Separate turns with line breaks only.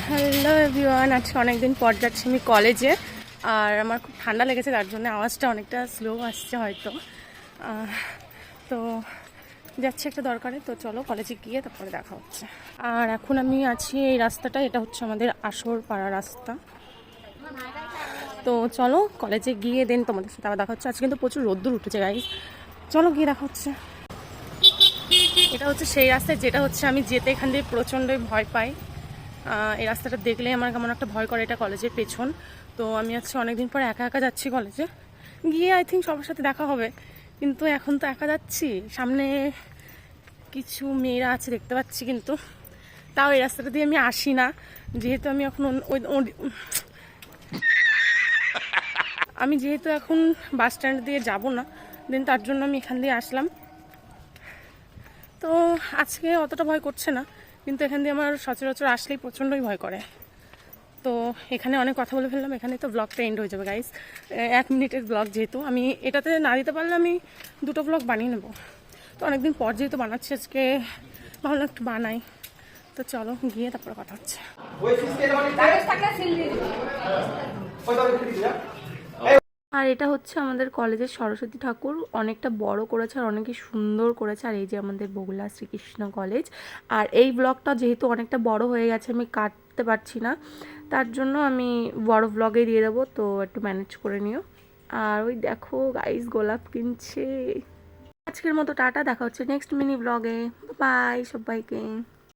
Hello everyone, আজকে অনেকদিন পর যাচ্ছি আমি কলেজে। আর আমার খুব ঠান্ডা লেগেছে, তার জন্য আওয়াজটা অনেকটা স্লো আসছে হয়তো। তো যাচ্ছি একটা দরকারে, তো চলো কলেজে গিয়ে তারপরে দেখা হচ্ছে। আর এখন আমি আছি এই রাস্তাটা, এটা হচ্ছে আমাদের আসর পাড়া রাস্তা। তো চলো কলেজে গিয়ে দেন তোমাদের সাথে আবার দেখা হচ্ছে। আজকে কিন্তু প্রচুর রোদ্দুর উঠেছে গাইস, চলো গিয়ে দেখা হচ্ছে। এটা হচ্ছে সেই রাস্তায় যেটা হচ্ছে আমি যেতে এখান দিয়ে প্রচণ্ডই ভয় পাই। এই রাস্তাটা দেখলেই আমার কেমন একটা ভয় করে। এটা কলেজের পেছন। তো আমি আজকে অনেকদিন পর একা একা যাচ্ছি কলেজে, গিয়ে আই থিঙ্ক সবার সাথে দেখা হবে, কিন্তু এখন তো একা যাচ্ছি। সামনে কিছু মেয়েরা আছে দেখতে পাচ্ছি, কিন্তু তাও এই রাস্তাটা দিয়ে আমি আসি না, যেহেতু আমি এখন এখন বাস স্ট্যান্ড দিয়ে যাব না, দেন তার জন্য আমি এখান দিয়ে আসলাম। তো আজকে অতটা ভয় করছে না, কিন্তু এখান দিয়ে আমার সচরাচর আসলেই প্রচণ্ডই ভয় করে। তো এখানে অনেক কথা বলে ফেললাম, এখানে তো ব্লগটা এন্ড হয়ে যাবে গাইস। 1 মিনিটের ব্লগ, যেহেতু আমি এটাতে না দিতে পারলে আমি 2টো ব্লগ বানিয়ে নেব। তো অনেকদিন পর যেহেতু বানাচ্ছি আজকে, ভাবলাম একটু বানাই। তো চলো গিয়ে তারপরে কথা হচ্ছে। আর এটা হচ্ছে আমাদের কলেজের সরস্বতী ঠাকুর, অনেকটা বড় করেছে আর অনেকই সুন্দর করেছে। আর এই যে আমাদের বগুলা শ্রীকৃষ্ণ কলেজ। আর এই ব্লগটা যেহেতু অনেকটা বড় হয়ে গেছে, আমি কাটতে পারছি না, তার জন্য আমি বড় ব্লগে দিয়ে দেবো, তো একটু ম্যানেজ করে নিও। আর ওই দেখো গাইস গোলাপ কিনছে। আজকের মতো টাটা, দেখা হচ্ছে নেক্সট মিনি ব্লগে। বাই সবাইকে।